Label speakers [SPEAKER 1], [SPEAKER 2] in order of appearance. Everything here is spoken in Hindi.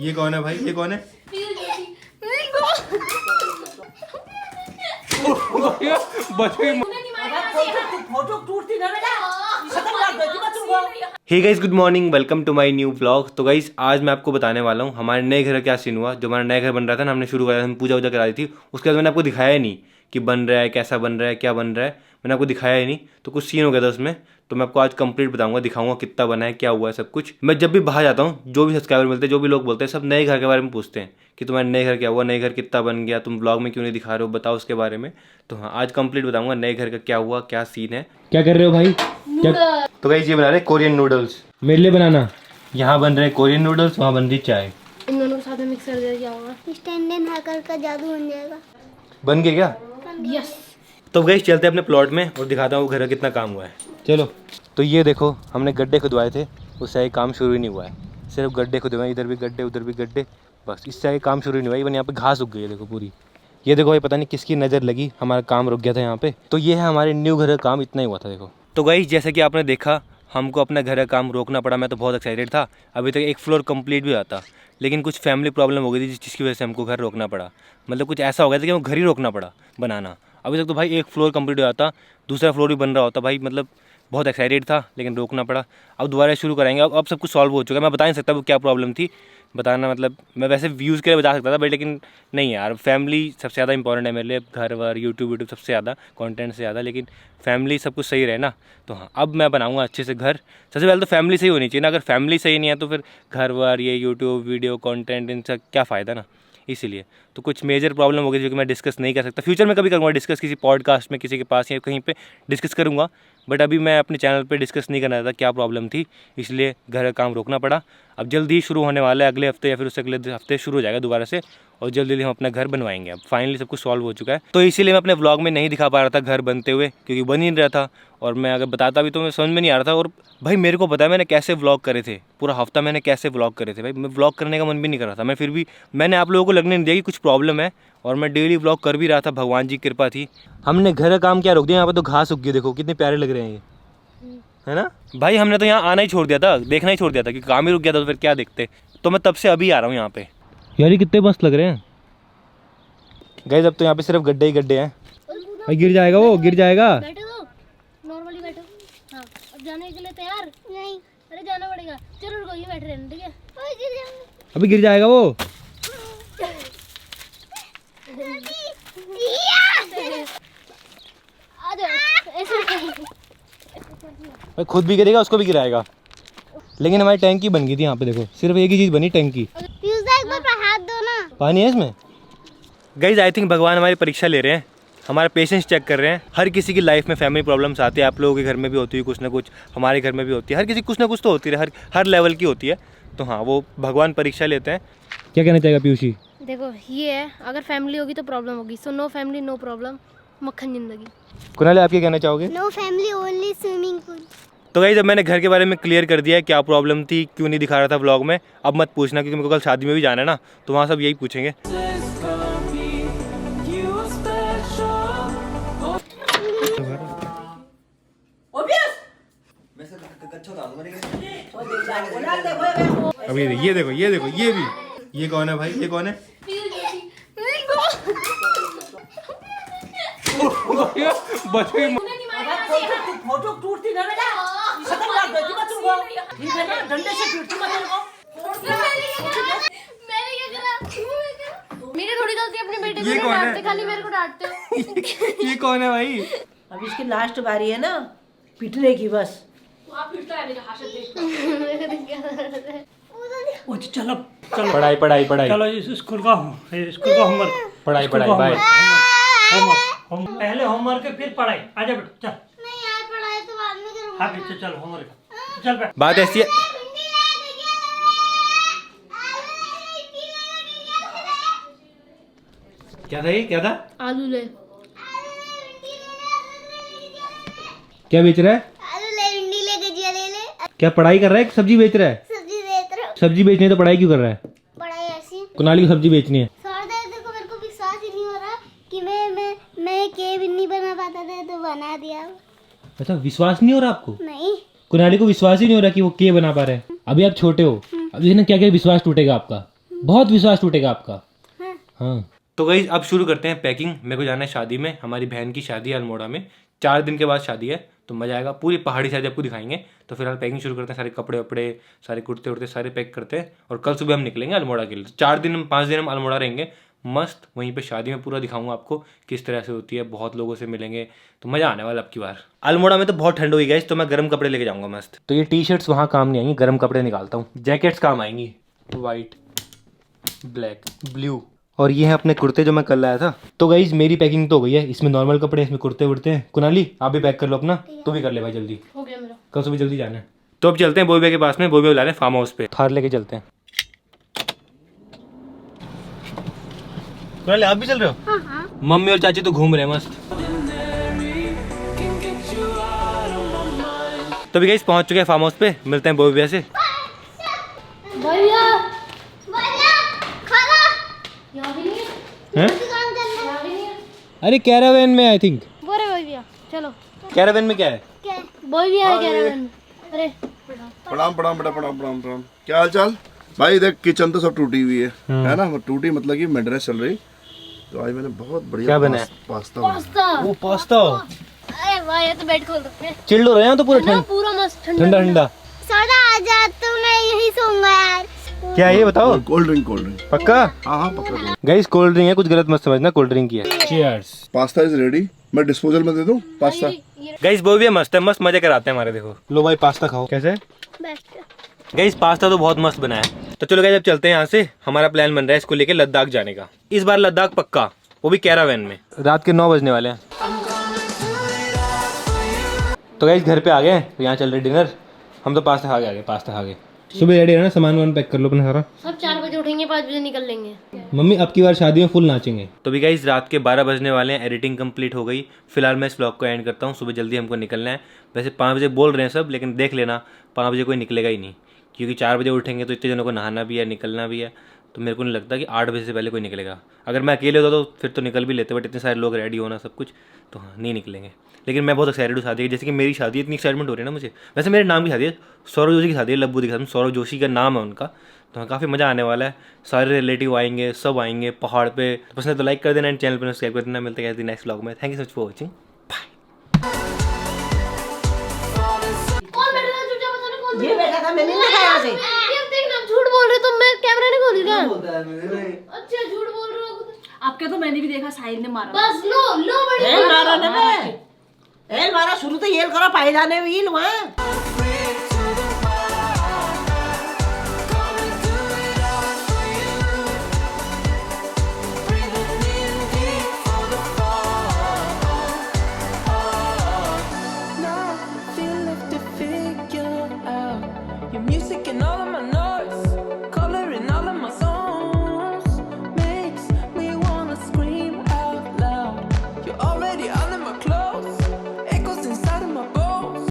[SPEAKER 1] ये कौन है भाई? ये कौन है? Hey guys, good morning, welcome to my new vlog. तो गाइस आज मैं आपको बताने वाला हूँ हमारे नए घर का क्या सीन हुआ। जो हमारा नया घर बन रहा था ना, हमने शुरू करा था, हम पूजा वूजा करा दी थी। उसके बाद मैंने आपको दिखाया ही नहीं कि बन रहा है, कैसा बन रहा है, क्या बन रहा है, मैंने आपको दिखाया ही नहीं। तो कुछ सीन हो गया था उसमें, तो मैं आपको आज कंप्लीट बताऊंगा, दिखाऊंगा कितना बना है, क्या हुआ है, सब कुछ। मैं जब भी बाहर जाता हूँ, जो भी सब्सक्राइबर मिलते हैं, जो भी लोग बोलते हैं, सब नए घर के बारे में पूछते हैं कि तुम्हारे नए घर क्या हुआ, नए घर कितना बन गया, तुम ब्लॉग में क्यों नहीं दिखा रहे हो, बताओ उसके बारे में। तो हाँ, आज कंप्लीट बताऊंगा नए घर का क्या हुआ, क्या सीन है। क्या कर रहे हो भाई? तो गाइस ये बना रहे कोरियन नूडल्स। मेरे लिए बनाना। यहाँ बन रहे कोरियन नूडल्स, वहाँ बन रही चाय। इन दोनों को साथ में मिक्स कर दिया जाएगा,
[SPEAKER 2] स्टैंड हैकर का जादू बन जाएगा।
[SPEAKER 1] बन गया क्या?
[SPEAKER 2] यस।
[SPEAKER 1] तो गाइस चलते हैं अपने प्लॉट में और दिखाता हूँ घर का कितना काम हुआ है। चलो। तो ये देखो, हमने गड्ढे खुदवाए थे, उससे आगे काम शुरू ही नहीं हुआ है। सिर्फ गड्ढे खुदवाए, इधर भी गड्ढे, उधर भी गड्ढे, बस इससे आगे काम शुरू ही नहीं हुआ। इवन यहाँ पे घास उग गई है, देखो पूरी। ये देखो भाई, पता नहीं किसकी नज़र लगी, हमारा काम रुक गया था यहाँ पे। तो ये है हमारे न्यू घर का काम, इतना ही हुआ था देखो। तो गाइस जैसे कि आपने देखा, हमको अपना घर का काम रोकना पड़ा। मैं तो बहुत एक्साइटेड था, अभी तक एक फ्लोर कंप्लीट भी हुआ था, लेकिन कुछ फैमिली प्रॉब्लम हो गई थी जिसकी वजह से हमको घर रोकना पड़ा। मतलब कुछ ऐसा हो गया था कि हमको घर ही रोकना पड़ा बनाना। अभी तक तो भाई एक फ्लोर कंप्लीट हुआ था, दूसरा फ्लोर भी बन रहा होता भाई। मतलब बहुत एक्साइटेड था, लेकिन रोकना पड़ा। अब दोबारा शुरू करेंगे। अब सब कुछ सॉल्व हो चुका है। मैं बता नहीं सकता वो क्या प्रॉब्लम थी, बताना मतलब मैं वैसे व्यूज़ के लिए बता सकता था बट, लेकिन नहीं यार, फैमिली सबसे ज़्यादा इंपॉर्टेंट है मेरे लिए। घर वर, यूट्यूब सबसे ज़्यादा, कंटेंट से ज़्यादा, लेकिन फैमिली सब कुछ सही रहे ना। तो हाँ, अब मैं बनाऊंगा अच्छे से घर। सबसे पहले तो फैमिली सही होनी चाहिए ना। अगर फैमिली सही नहीं है तो फिर घर वर, ये यूट्यूब वीडियो कंटेंट, इनसे क्या फ़ायदा ना। इसीलिए तो कुछ मेजर प्रॉब्लम हो गई जो कि मैं डिस्कस नहीं कर सकता। फ्यूचर में कभी करूँगा डिस्कस, किसी पॉडकास्ट में, किसी के पास या कहीं पे डिस्कस करूँगा, बट अभी मैं अपने चैनल पे डिस्कस नहीं करना चाहता क्या प्रॉब्लम थी, इसलिए घर का काम रोकना पड़ा। अब जल्दी ही शुरू होने वाला है, अगले हफ्ते या फिर उससे अगले हफ्ते शुरू हो जाएगा दोबारा से, और जल्दी हम अपना घर बनवाएंगे। अब फाइनली सब कुछ सॉल्व हो चुका है। तो इसीलिए मैं अपने व्लॉग में नहीं दिखा पा रहा था घर बनते हुए, क्योंकि बन ही नहीं रहा था, और मैं अगर बताता भी तो मैं समझ में नहीं आ रहा था। और भाई मेरे को पता है मैंने कैसे व्लॉग करे थे, पूरा हफ्ता मैंने कैसे व्लॉग करे थे भाई। मैं व्लॉग करने का मन भी नहीं कर रहा था, मैं फिर भी मैंने आप लोगों को लगने नहीं दिया कि कुछ प्रॉब्लम है, और मैं डेली व्लॉग कर भी रहा था। भगवान जी की कृपा थी। हमने घर का काम क्या रोक दिया, यहाँ पर तो घास उग गई, देखो कितने प्यारे लग रहे हैं ये, है ना भाई। हमने तो यहाँ आना ही छोड़ दिया था, देखना ही छोड़ दिया था, क्योंकि काम ही रुक गया था, तो फिर क्या देखते। तो मैं तब से अभी आ रहा हूँ यहाँ पे। यार ये कितने मस्त लग रहे हैं गाइस। अब तो यहाँ पे सिर्फ गड्ढे ही गड्ढे हैं। भाई गिर जाएगा, वो गिर जाएगा।
[SPEAKER 2] बैठो तो, नॉर्मली बैठो। हाँ, अब जाने के लिए तैयार? नहीं। अरे जाना पड़ेगा, चलो रुको, ये बैठ रहे हैं, ठीक है?
[SPEAKER 1] अभी गिर जाएगा वो।
[SPEAKER 2] आ जाओ, ऐसे
[SPEAKER 1] भाई खुद भी गिरेगा, उसको भी गिराएगा। लेकिन हमारी टैंकी बन गई थी यहाँ पे, देखो सिर्फ एक ही चीज़ बनी, टैंकी।
[SPEAKER 2] एक बार हाथ दो ना।
[SPEAKER 1] पानी है इसमें। गाइस आई थिंक भगवान हमारी परीक्षा ले रहे हैं, हमारा पेशेंस चेक कर रहे हैं। हर किसी की लाइफ में फैमिली प्रॉब्लम्स आती है, आप लोगों के घर में भी होती है कुछ ना कुछ, हमारे घर में भी होती है, हर किसी कुछ ना कुछ तो होती है, हर लेवल की होती है। तो हाँ, वो भगवान परीक्षा लेते हैं। क्या कहना चाहेगा पीयूषी?
[SPEAKER 2] देखो ये है, अगर फैमिली होगी तो प्रॉब्लम होगी, so no family no problem, मक्खन जिंदगी।
[SPEAKER 1] कुणाल आप क्या कहना चाहोगे?
[SPEAKER 2] No family only swimming pool.
[SPEAKER 1] तो गाइस जब मैंने घर के बारे में क्लियर कर दिया है क्या प्रॉब्लम थी, क्यों नहीं दिखा रहा था व्लॉग में, अब मत पूछना, क्योंकि मेरे को कल शादी में भी जाना है ना, तो वहाँ सब यही पूछेंगे। अब ये देखो, ये देखो, ये भी, ये कौन है भाई? ये कौन है? बच गई।
[SPEAKER 3] फोटो टूटती ना बेटा, शक्ल लग गई थी बच्चों को, ठीक है ना? डंडे से पीटती मत मेरे को।
[SPEAKER 2] मैंने क्या करा? मेरी थोड़ी गलती, अपने बेटे को
[SPEAKER 1] ये
[SPEAKER 2] नहीं
[SPEAKER 1] कौन है?
[SPEAKER 2] डांटते, खाली मेरे को डांटते हो।
[SPEAKER 1] ये कौन है भाई?
[SPEAKER 3] अब इसकी लास्ट बारी है ना पीटने की, बस।
[SPEAKER 4] वो चलो चलो
[SPEAKER 1] पढ़ाई पढ़ाई पढ़ाई,
[SPEAKER 4] चलो स्कूल का होमवर्क,
[SPEAKER 1] पढ़ाई पढ़ाई बाय।
[SPEAKER 4] पहले होमवर्क फिर पढ़ाई। आजा बेटा चल।
[SPEAKER 2] नहीं यार, पढ़ाई तो बाद में करूंगा।
[SPEAKER 4] हाँ बेटा चल होमवर्क, चल बेटा।
[SPEAKER 1] बात ऐसी है। क्या था ये, क्या था?
[SPEAKER 2] आलू ले,
[SPEAKER 1] क्या बेच रहा है?
[SPEAKER 2] आलू ले, भिंडी ले, गजिया ले ले।
[SPEAKER 1] क्या पढ़ाई कर रहा है, सब्जी बेच रहा है?
[SPEAKER 2] सब्जी बेच रहा हूँ।
[SPEAKER 1] सब्जी बेचनी है तो पढ़ाई क्यों कर रहा है?
[SPEAKER 2] पढ़ाई ऐसी।
[SPEAKER 1] कुणाली को सब्जी बेचनी है।
[SPEAKER 2] सर देखो, मेरे को विश्वास ही नहीं हो रहा कि मैं केक नहीं बना पाता था, तो बना दिया।
[SPEAKER 1] अच्छा, विश्वास नहीं हो रहा आपको?
[SPEAKER 2] नहीं।
[SPEAKER 1] कुणाली को विश्वास ही नहीं हो रहा कि वो के बना पा रहे हैं। अभी आप छोटे हो, अभी ना क्या क्या विश्वास टूटेगा आपका। बहुत विश्वास टूटेगा आपका। हाँ तो गाइस अब शुरू करते हैं पैकिंग। मेरे को जाना है शादी में, हमारी बहन की शादी है अल्मोड़ा में, 4 दिन के बाद शादी है, तो मजा आएगा। पूरी पहाड़ी शादी आपको दिखाएंगे। तो फिलहाल पैकिंग शुरू करते हैं, सारे कपड़े वपड़े, सारे कुर्ते उर्ते सारे पैक करते हैं और कल सुबह हम निकलेंगे अल्मोड़ा के लिए। 4 दिन 5 दिन हम अल्मोड़ा रहेंगे मस्त। वहीं पे शादी में पूरा दिखाऊंगा आपको किस तरह से होती है, बहुत लोगों से मिलेंगे, तो मजा आने वाला अब की बार। अल्मोड़ा में तो बहुत ठंड हुई गाइस, तो मैं गर्म कपड़े लेके जाऊंगा मस्त। तो ये टी शर्ट्स वहाँ काम नहीं आएंगी, गर्म कपड़े निकालता हूँ। जैकेट्स काम आएंगी, वाइट, ब्लैक, ब्लू। और ये है अपने कुर्ते जो मैं कल लाया था। तो गाइज मेरी पैकिंग तो हो गई है, इसमें नॉर्मल कपड़े, इसमें कुर्ते उड़ते हैं। कुनाली आप भी पैक कर लो अपना, तो भी कर ले भाई जल्दी,
[SPEAKER 2] हो गया मेरा।
[SPEAKER 1] कल सुबह जल्दी जाना है। तो अब चलते हैं बोई भैया के पास में, बोई भैया बुला रहे हैं फार्म हाउस पे, थार लेके चलते हैं। कुनाली आप भी चल रहे हो?
[SPEAKER 2] हाँ हाँ।
[SPEAKER 1] मम्मी और चाची तो घूम रहे हैं मस्त। तो भी गाइस पहुंच चुके हैं फार्म हाउस पे, मिलते हैं बोई भैया से।
[SPEAKER 2] भैया खाना यहाँ भी नहीं है।
[SPEAKER 1] हैं?
[SPEAKER 2] यहाँ भी नहीं है।
[SPEAKER 1] अरे कैरावैन में आई थिंक।
[SPEAKER 2] बोरे भैया चलो।
[SPEAKER 1] कैरावैन में क्या है?
[SPEAKER 2] बोई भी आ गया। अरे
[SPEAKER 5] प्रणाम प्रणाम बेटा, प्रणाम प्रणाम प्रणाम। क्या हाल चाल भाई? देख किचन तो सब टूटी हुई है ना, टूटी मतलब कि मेंटेनेंस चल रही। तो आज मैंने बहुत बढ़िया
[SPEAKER 1] क्या बनाया?
[SPEAKER 5] पास्ता बनाया।
[SPEAKER 2] पास्ता।
[SPEAKER 1] वो पास्ता
[SPEAKER 2] अरे भाई ये तो बेड खोल रखे हैं।
[SPEAKER 1] चिल्ड हो रहे हैं तो पूरा ठंड
[SPEAKER 2] पूरा मस्त
[SPEAKER 1] ठंडा ठंडा।
[SPEAKER 2] सोडा आ जा तो मैं यही सोऊंगा यार।
[SPEAKER 1] क्या है ये बताओ?
[SPEAKER 5] कोल्ड ड्रिंक
[SPEAKER 1] पक्का?
[SPEAKER 5] हाँ हाँ पक्का।
[SPEAKER 1] गाइस कोल्ड ड्रिंक है, कुछ गलत मत समझना, कोल्ड ड्रिंक की है। चीयर्स।
[SPEAKER 5] Pasta is ready. मैं डिस्पोजल में दे दूं पास्ता?
[SPEAKER 1] गाइस वो भी मस्त है, मस्त मजे कराते हैं हमारे। देखो लो भाई पास्ता खाओ। कैसे
[SPEAKER 2] बेस्ट।
[SPEAKER 1] गाइस पास्ता तो बहुत मस्त बना है। तो चलो गाइस अब चलते हैं यहाँ से, हमारा प्लान बन रहा है इसको लेके लद्दाख जाने का। इस बार लद्दाख पक्का, वो भी कैरावैन में। रात के 9 बजने वाले हैं। तो गाइस घर पे आ गए, तो यहाँ चल रहे डिनर। हम तो पास्ता खा के आ गए, पास्ता खा गए। सुबह रेडी है ना, सामान वामान पैक कर लो अपना सारा।
[SPEAKER 2] सब 4 बजे उठेंगे, 5 बजे निकल लेंगे।
[SPEAKER 1] मम्मी अब की बार शादी में फुल नाचेंगे। तो भी गाइस रात के 12 बजने वाले हैं, एडिटिंग कंप्लीट हो गई। फिलहाल मैं इस व्लॉग को एंड करता हूँ, सुबह जल्दी हमको निकलना है। वैसे 5 बजे बोल रहे हैं सब, लेकिन देख लेना 5 बजे कोई निकलेगा ही नहीं, क्योंकि 4 बजे उठेंगे तो इतने जनों को नहाना भी है, निकलना भी है। तो मेरे को नहीं लगता कि 8 बजे से पहले कोई निकलेगा। अगर मैं अकेले होता तो फिर तो निकल भी लेते, बट इतने सारे लोग रेडी होना सब कुछ, तो हाँ नहीं निकलेंगे। लेकिन मैं बहुत एक्साइटेड हूँ शादी की, जैसे कि मेरी शादी है, इतनी एक्साइटमेंट हो रही है ना मुझे। वैसे मेरे नाम की शादी है, सौरभ जोशी की शादी है, लब्बू दिखा, सौरभ जोशी का नाम है उनका। तो हाँ काफ़ी मज़ा आने वाला है, सारे रिलेटिव आएंगे, सब आएंगे पहाड़ पे। पसंद तो लाइक कर देना एंड चैनल पर सब्सक्राइब कर देना। मिलते हैं नेक्स्ट व्लॉग में। Thank you so much for watching.
[SPEAKER 2] कौन बैठा था चुपचाप बताना कौन?
[SPEAKER 3] ये बैठा था, मैंने नहीं देखा यहाँ से।
[SPEAKER 2] ये देखना झूठ बोल रहे तुम, मैं कैमरा नहीं खोली क्या? अच्छा झूठ बोल रहे हो।
[SPEAKER 6] आपके तो मैंने भी देखा, साहिल ने मारा।
[SPEAKER 2] बस लो लो बड़ी
[SPEAKER 3] एल मारा ने बे, एल मारा शुरू तो येल करो पायदा ने वील वहाँ।
[SPEAKER 7] Now I feel left to figure out your music and all of my